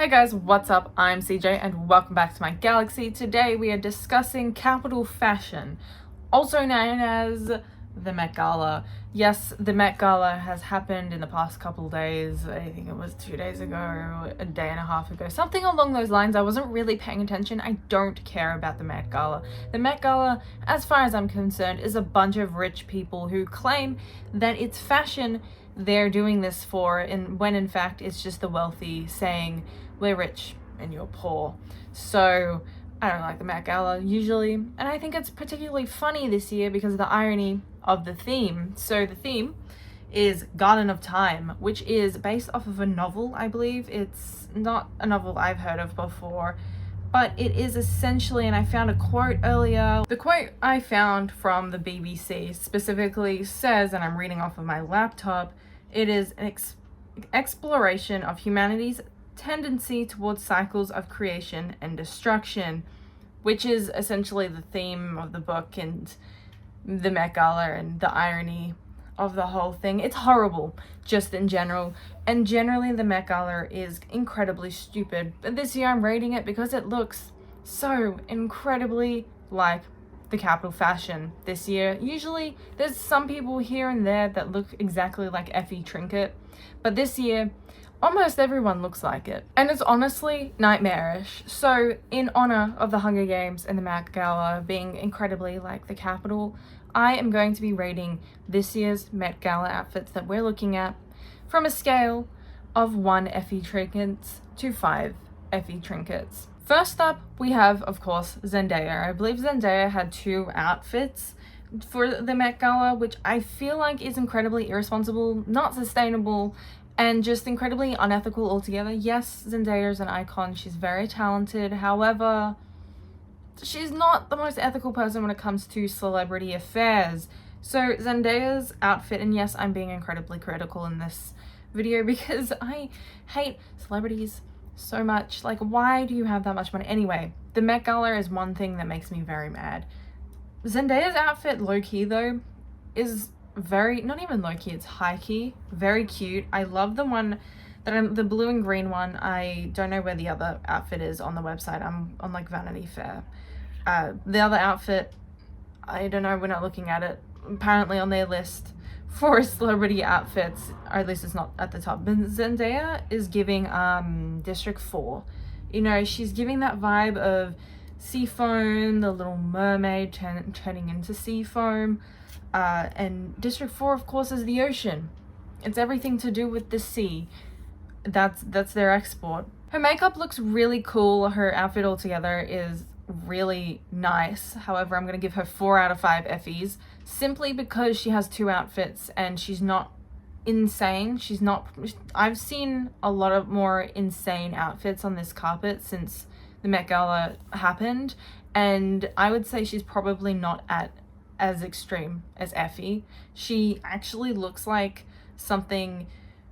Hey guys, what's up? I'm CJ and welcome back to my galaxy. Today we are discussing capital fashion, also known as the Met Gala. Yes, the Met Gala has happened in the past couple days. I think it was 2 days ago, a day and a half ago, something along those lines. I wasn't really paying attention. I don't care about the Met Gala. The Met Gala, as far as I'm concerned, is a bunch of rich people who claim that it's fashion they're doing this for, and when in fact it's just the wealthy saying we're rich and you're poor. So I don't like the Met Gala usually, and I think it's particularly funny this year because of the irony of the theme. So the theme is Garden of Time, which is based off of a novel, I believe. It's not a novel I've heard of before, but it is essentially, and I found a quote earlier. The quote I found from the BBC specifically says, and I'm reading off of my laptop, it is an exploration of humanity's tendency towards cycles of creation and destruction, which is essentially the theme of the book and the Met Gala and the irony of the whole thing. It's horrible, just in general, and generally the Met Gala is incredibly stupid, but this year I'm rating it because it looks so incredibly like the capital fashion this year. Usually there's some people here and there that look exactly like Effie Trinket, but this year almost everyone looks like it, and it's honestly nightmarish. So in honor of the Hunger Games and the Met Gala being incredibly like the capital, I am going to be rating this year's Met Gala outfits that we're looking at from a scale of 1 Effie Trinket to 5 Effie Trinkets. First up, we have, of course, Zendaya. I believe Zendaya had 2 outfits for the Met Gala, which I feel like is incredibly irresponsible, not sustainable, and just incredibly unethical altogether. Yes, Zendaya is an icon. She's very talented. However, she's not the most ethical person when it comes to celebrity affairs. So Zendaya's outfit, and yes, I'm being incredibly critical in this video because I hate celebrities so much. Like, why do you have that much money? Anyway, the Met Gala is one thing that makes me very mad. Zendaya's outfit, low-key though, is very, not even low-key, it's high-key, very cute. I love the one that the blue and green one. I don't know where the other outfit is on the website. I'm on like Vanity Fair. The other outfit, I don't know, we're not looking at it. Apparently on their list for celebrity outfits, or at least it's not at the top. But Zendaya is giving District 4. You know, she's giving that vibe of sea foam, the Little Mermaid turning into sea foam. And District 4, of course, is the ocean. It's everything to do with the sea. That's their export. Her makeup looks really cool. Her outfit altogether is really nice. However, I'm going to give her 4 out of 5 Effies simply because she has 2 outfits and she's not insane. I've seen a lot of more insane outfits on this carpet since the Met Gala happened, and I would say she's probably not as extreme as Effie. She actually looks like something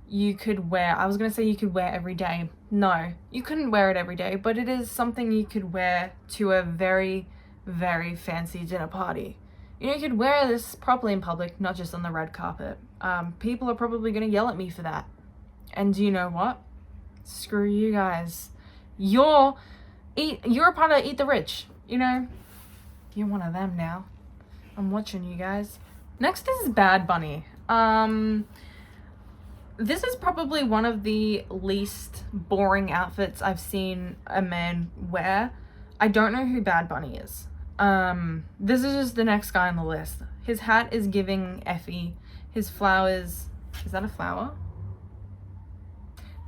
you could wear. I was gonna say you could wear every day. No, you couldn't wear it every day, but it is something you could wear to a very, very fancy dinner party. You know, you could wear this properly in public, not just on the red carpet. People are probably gonna yell at me for that. And do you know what? Screw you guys. You're a part of Eat the Rich, you know? You're one of them now. I'm watching you guys. Next is Bad Bunny. This is probably one of the least boring outfits I've seen a man wear. I don't know who Bad Bunny is. This is just the next guy on the list. His hat is giving Effie. His flowers, is that a flower?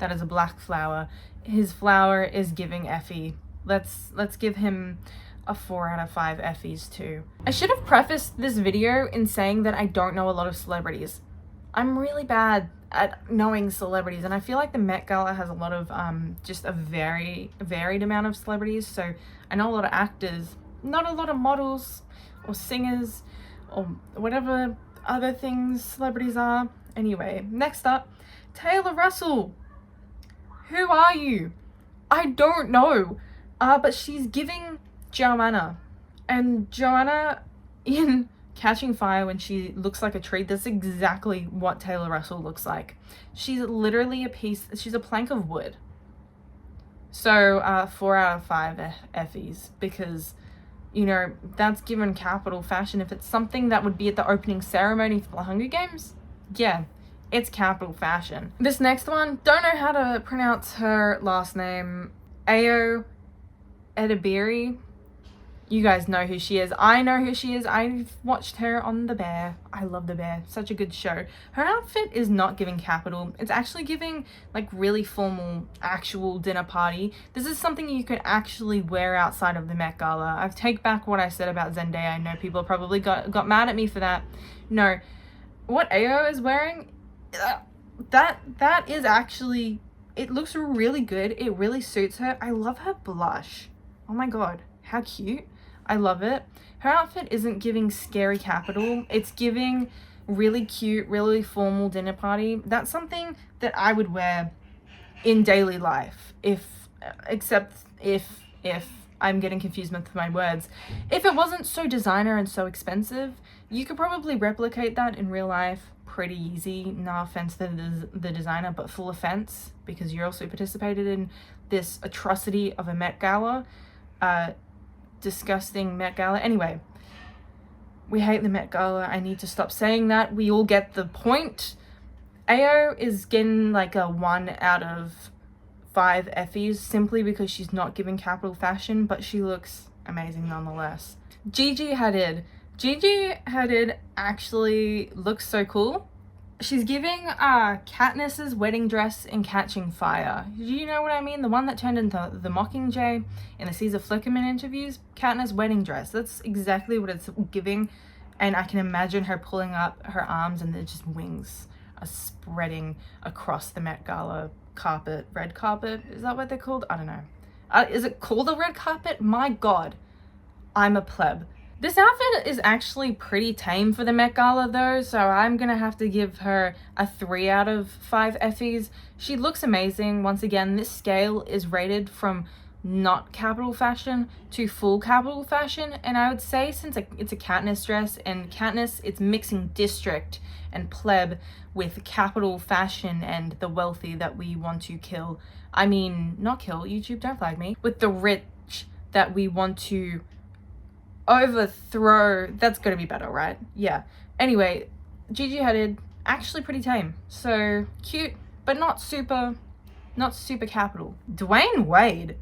That is a black flower. His flower is giving Effie. Let's give him a 4 out of 5 Effies too. I should have prefaced this video in saying that I don't know a lot of celebrities. I'm really bad at knowing celebrities, and I feel like the Met Gala has a lot of just a very varied amount of celebrities. So I know a lot of actors, not a lot of models or singers or whatever other things celebrities are. Anyway, next up, Taylor Russell. Who are you? I don't know, but she's giving Joanna, and Joanna in Catching Fire, when she looks like a tree, that's exactly what Taylor Russell looks like. She's literally she's a plank of wood. So 4 out of 5 Effies, because, you know, that's given capital fashion. If it's something that would be at the opening ceremony for the Hunger Games, yeah, it's capital fashion. This next one, don't know how to pronounce her last name. Ayo Edebiri. You guys know who she is. I know who she is. I've watched her on The Bear. I love The Bear. Such a good show. Her outfit is not giving capital. It's actually giving like really formal, actual dinner party. This is something you could actually wear outside of the Met Gala. I take back what I said about Zendaya. I know people probably got mad at me for that. No, what Ayo is wearing, that is actually, it looks really good. It really suits her. I love her blush. Oh my god, how cute. I love it. Her outfit isn't giving scary capital. It's giving really cute, really formal dinner party. That's something that I would wear in daily life, except if I'm getting confused with my words. If it wasn't so designer and so expensive, you could probably replicate that in real life pretty easy. No offense to the designer, but full offense, because you also participated in this atrocity of a Met Gala. Disgusting Met Gala. Anyway, we hate the Met Gala. I need to stop saying that. We all get the point. Ayo is getting like a 1 out of 5 Effies simply because she's not giving capital fashion, but she looks amazing nonetheless. Gigi Hadid. Gigi Hadid actually looks so cool. She's giving Katniss's wedding dress in Catching Fire. Do you know what I mean? The one that turned into the Mockingjay in the Caesar Flickerman interviews. Katniss' wedding dress. That's exactly what it's giving. And I can imagine her pulling up her arms and they're just wings are spreading across the Met Gala carpet. Red carpet? Is that what they're called? I don't know. Is it called a red carpet? My god. I'm a pleb. This outfit is actually pretty tame for the Met Gala though, so I'm gonna have to give her a 3 out of 5 Effies. She looks amazing. Once again, this scale is rated from not capital fashion to full capital fashion, and I would say since it's a Katniss dress, and Katniss, it's mixing district and pleb with capital fashion and the wealthy that we want to kill. I mean, not kill, YouTube, don't flag me. With the rich that we want to overthrow. That's gonna be better, right? Yeah. Anyway, Gigi Hadid, actually pretty tame. So cute, but not super capital. Dwayne Wade.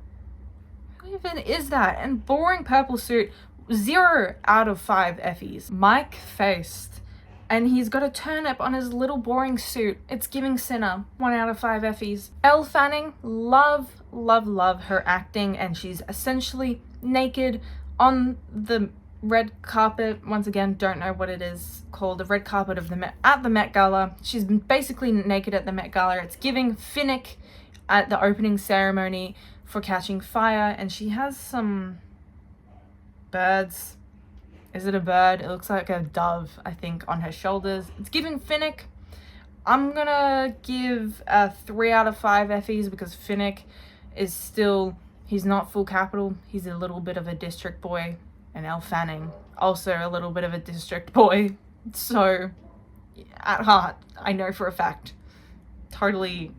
Who even is that? And boring purple suit, 0 out of 5 Effies. Mike Faced. And he's got a turnip on his little boring suit. It's giving Sinner, 1 out of 5 Effies. Elle Fanning, love her acting, and she's essentially naked on the red carpet. Once again, don't know what it is called. The red carpet of at the Met Gala. She's basically naked at the Met Gala. It's giving Finnick at the opening ceremony for Catching Fire, and she has some birds. Is it a bird? It looks like a dove, I think, on her shoulders. It's giving Finnick. I'm gonna give a 3 out of 5 Effies because Finnick is still, he's not full capital. He's a little bit of a district boy. And Elle Fanning, also a little bit of a district boy. So, at heart, I know for a fact, totally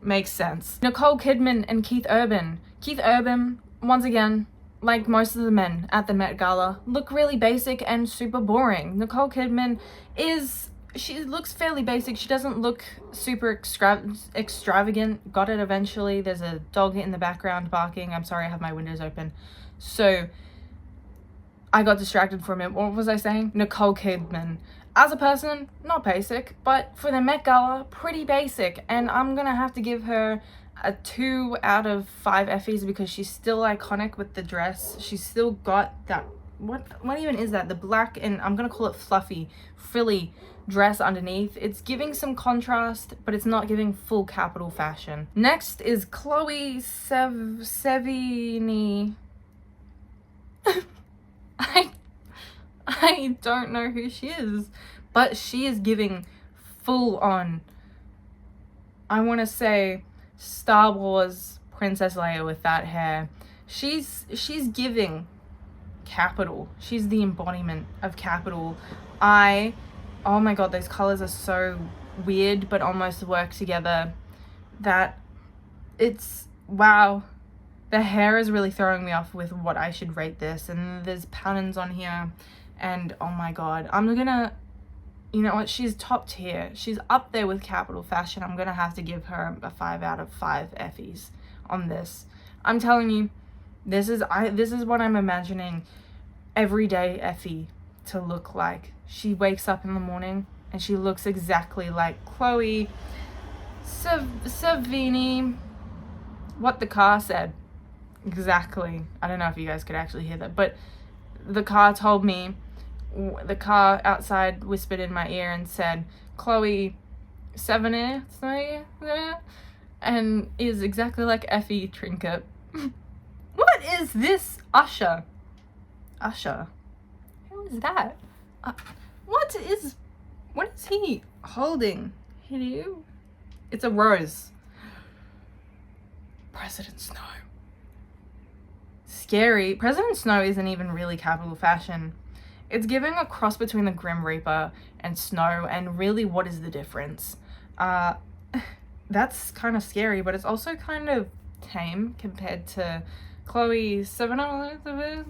makes sense. Nicole Kidman and Keith Urban. Keith Urban, once again, like most of the men at the Met Gala, look really basic and super boring. Nicole Kidman she looks fairly basic. She doesn't look super extravagant. Got it eventually. There's a dog in the background barking. I'm sorry, I have my windows open. So, I got distracted for a minute. What was I saying? Nicole Kidman. As a person, not basic, but for the Met Gala, pretty basic. And I'm gonna have to give her a 2 out of 5 Effies because she's still iconic with the dress. She's still got that, what even is that? The black and I'm gonna call it fluffy, frilly dress underneath. It's giving some contrast, but it's not giving full capital fashion. Next is Chloe Sevigny. I don't know who she is, but she is giving full on, I want to say, Star Wars Princess Leia with that hair. She's giving capital. She's the embodiment of capital. Oh my god, those colors are so weird but almost work together that it's wow. The hair is really throwing me off with what I should rate this, and there's patterns on here, and oh my god, I'm gonna, you know what, she's top tier. She's up there with Capital Fashion. I'm gonna have to give her a 5 out of 5 Effies on this. I'm telling you, this is what I'm imagining everyday Effie to look like. She wakes up in the morning and she looks exactly like Chloe Sevigny. What the car said. Exactly. I don't know if you guys could actually hear that, but the car told me, the car outside whispered in my ear and said, Chloe Sevigny, and is exactly like Effie Trinket. What is this? Usher. Who is that? What is he holding? Hello? It's a rose. President Snow. Scary. President Snow isn't even really Capital Fashion. It's giving a cross between the Grim Reaper and Snow, and really, what is the difference? That's kind of scary, but it's also kind of tame compared to Chloe Sevigny.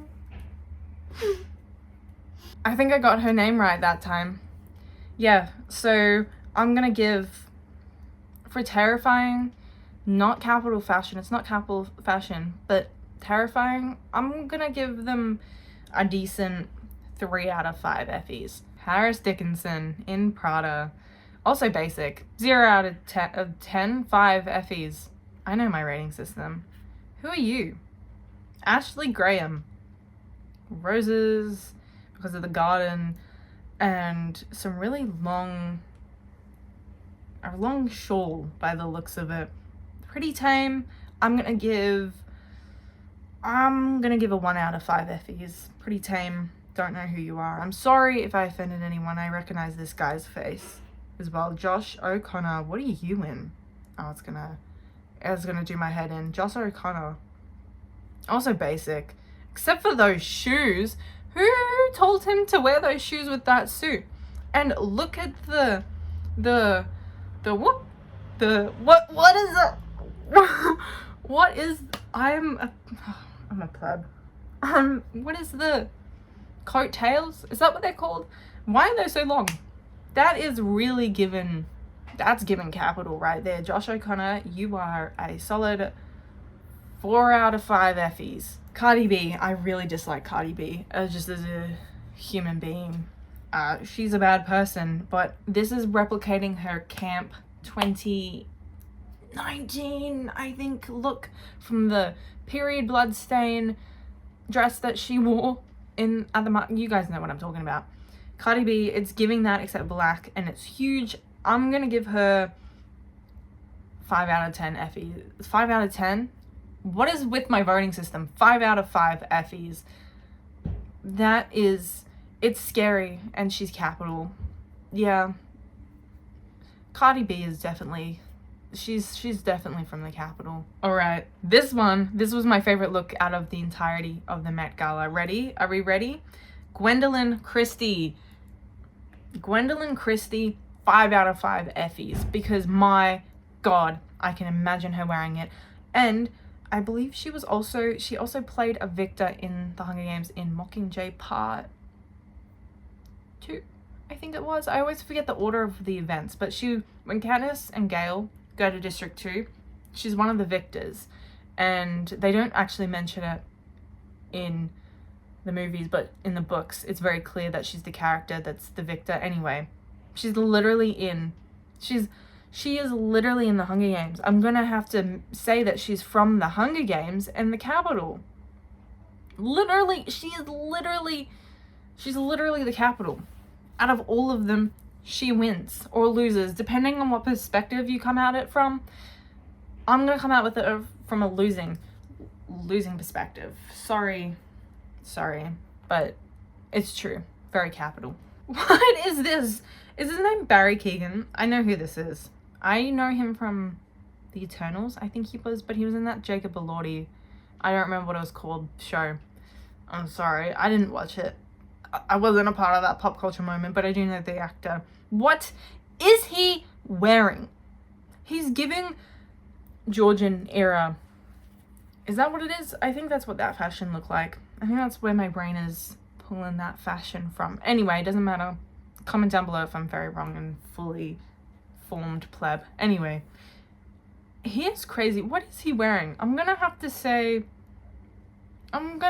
I think I got her name right that time. Yeah, so I'm gonna give, for Terrifying, not Capital Fashion, it's not Capital Fashion, but Terrifying, I'm gonna give them a decent 3 out of 5 Effies. Harris Dickinson in Prada, also basic, 0 out of 10, 5 Effies. I know my rating system. Who are you? Ashley Graham. Roses because of the garden, and some really a long shawl by the looks of it. Pretty tame. I'm gonna give a 1 out of 5 Effies. Pretty tame. Don't know who you are. I'm sorry if I offended anyone. I recognize this guy's face as well. Josh O'Connor. What are you in? Oh, it's gonna do my head in. Josh O'Connor. Also basic. Except for those shoes. Who told him to wear those shoes with that suit? And look at what is it? What is, I'm a pleb. What is the coattails? Is that what they're called? Why are they so long? That is really that's given Capital right there. Josh O'Connor, you are a solid 4 out of 5 Effies. Cardi B, I really dislike Cardi B, just as a human being. She's a bad person, but this is replicating her camp 2019, I think, look from the period bloodstain dress that she wore in you guys know what I'm talking about. Cardi B, it's giving that except black, and it's huge. I'm gonna give her 5 out of 10 Effies. 5 out of 10? What is with my voting system? 5 out of 5 Effies. It's scary, and she's Capital. Yeah. Cardi B is definitely, she's definitely from the Capital. All right, this was my favorite look out of the entirety of the Met Gala. Ready? Are we ready? Gwendolyn Christie. 5 out of 5 Effies, because my God, I can imagine her wearing it. And I believe she also played a victor in the Hunger Games in Mockingjay Part 2, I think it was. I always forget the order of the events, but when Katniss and Gale go to District 2, she's one of the victors, and they don't actually mention it in the movies, but in the books, it's very clear that she's the character that's the victor. Anyway, she is literally in the Hunger Games. I'm gonna have to say that she's from the Hunger Games and the Capital. Literally, she's literally the Capital. Out of all of them, she wins or loses, depending on what perspective you come at it from. I'm gonna come out with it from a losing perspective. Sorry, but it's true. Very Capital. What is this? Is his name Barry Keoghan? I know who this is. I know him from The Eternals, I think he was, but he was in that Jacob Elordi, I don't remember what it was called, show. I'm sorry, I didn't watch it. I wasn't a part of that pop culture moment, but I do know the actor. What is he wearing? He's giving Georgian era Is that what it is? I think that's what that fashion looked like. I think that's where my brain is pulling that fashion from. Anyway, it doesn't matter. Comment down below if I'm very wrong and fully formed pleb. Anyway, he is crazy. What is he wearing? I'm gonna have to say 5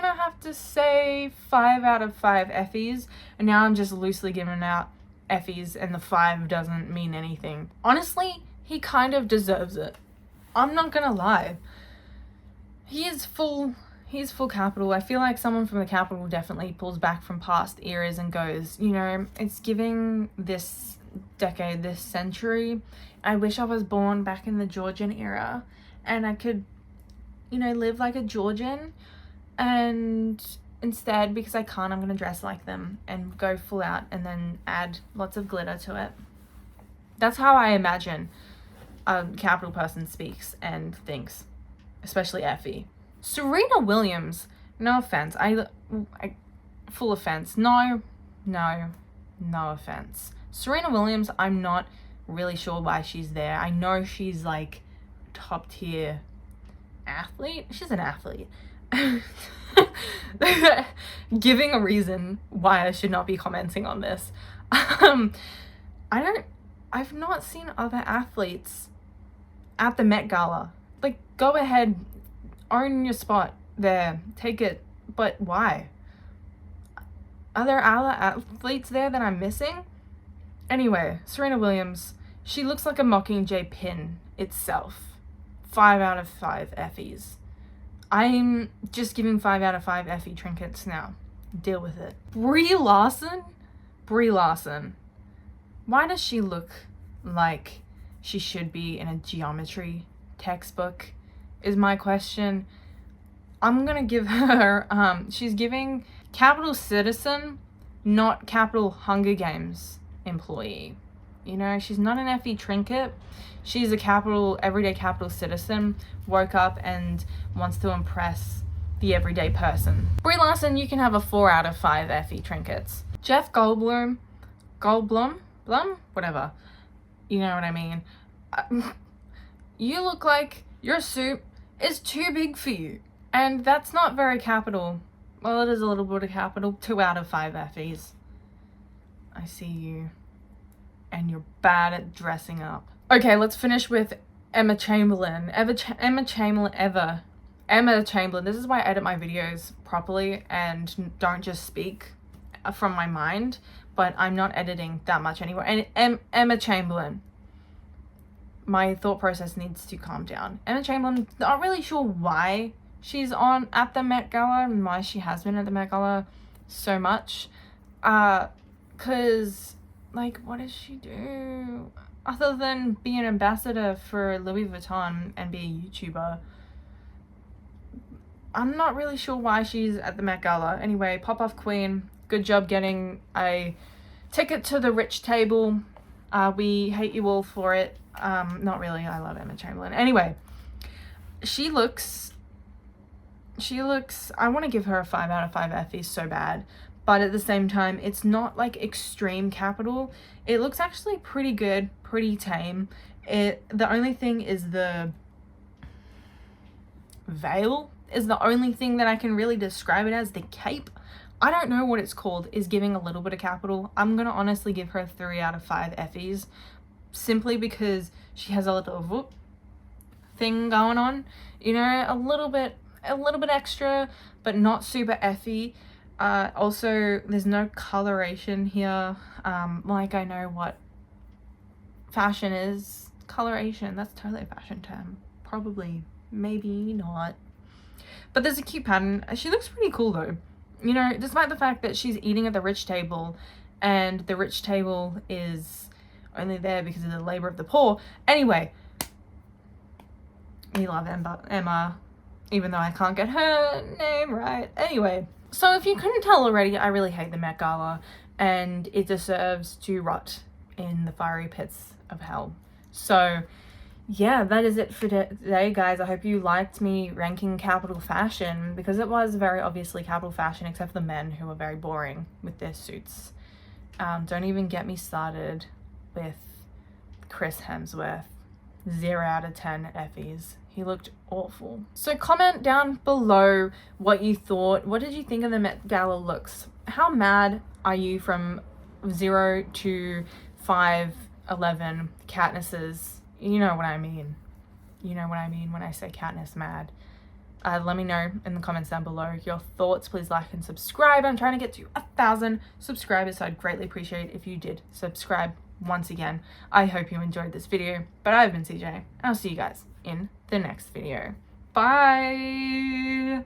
out of 5 Effies, and now I'm just loosely giving out Effies and the 5 doesn't mean anything. Honestly, he kind of deserves it. I'm not gonna lie. He's full capital. I feel like someone from the capital definitely pulls back from past eras and goes, you know, it's giving this decade, this century. I wish I was born back in the Georgian era and I could, you know, live like a Georgian, and instead, because I can't, I'm gonna dress like them and go full out and then add lots of glitter to it. That's how I imagine a capital person speaks and thinks, especially Effie. Serena Williams, no offense, full offense, no offense. Serena Williams, I'm not really sure why she's there. I know she's like top tier athlete. She's an athlete. Giving a reason why I should not be commenting on this. I've not seen other athletes at the Met Gala. Like, go ahead, own your spot there, take it, but why? Are there other athletes there that I'm missing? Anyway, Serena Williams, she looks like a Mockingjay pin itself. 5 out of 5 Effies. I'm just giving 5 out of 5 Effie trinkets now. Deal with it. Brie Larson? Why does she look like she should be in a geometry textbook is my question. I'm gonna give her, she's giving Capital Citizen, not Capital Hunger Games employee. You know, she's not an Effie trinket. She's a everyday capital citizen, woke up and wants to impress the everyday person. Brie Larson, you can have a 4 out of 5 Effie trinkets. Jeff Goldblum, whatever. You know what I mean. You look like your suit is too big for you. And that's not very capital. Well, it is a little bit of capital. 2 out of 5 Effies. I see you. And you're bad at dressing up. Okay, let's finish with Emma Chamberlain. Emma Chamberlain. This is why I edit my videos properly and don't just speak from my mind, but I'm not editing that much anymore. And Emma Chamberlain. My thought process needs to calm down. Emma Chamberlain, not really sure why she's at the Met Gala and why she has been at the Met Gala so much. Cause, like, what does she do? Other than be an ambassador for Louis Vuitton and be a YouTuber. I'm not really sure why she's at the Met Gala. Anyway, pop-off queen. Good job getting a ticket to the rich table. We hate you all for it. Not really. I love Emma Chamberlain. Anyway, she looks, I want to give her a 5 out of 5 Effies so bad. But at the same time, it's not like extreme capital. It looks actually pretty good, pretty tame. The only thing is the veil is the only thing that I can really describe it as. The cape, I don't know what it's called, is giving a little bit of capital. I'm going to honestly give her 3 out of 5 Effies. Simply because she has a little whoop thing going on. You know, a little bit extra, but not super Effie. Also, there's no coloration here. Like, I know what fashion is. Coloration, that's totally a fashion term. Probably, maybe not. But there's a cute pattern. She looks pretty cool though. You know, despite the fact that she's eating at the rich table, and the rich table is only there because of the labor of the poor. Anyway, we love Emma, even though I can't get her name right. Anyway. So if you couldn't tell already, I really hate the Met Gala, and it deserves to rot in the fiery pits of hell. So yeah, that is it for today, guys. I hope you liked me ranking capital fashion, because it was very obviously capital fashion, except for the men, who were very boring with their suits. Don't even get me started with Chris Hemsworth. 0 out of 10 Effies. He looked awful. So comment down below what you thought. What did you think of the Met Gala looks? How mad are you from 0 to 5'11" Katnisses? You know what I mean. You know what I mean when I say Katniss mad. Let me know in the comments down below your thoughts. Please like and subscribe. I'm trying to get to 1,000 subscribers, so I'd greatly appreciate if you did subscribe once again. I hope you enjoyed this video, but I've been CJ, and I'll see you guys in the next video. Bye!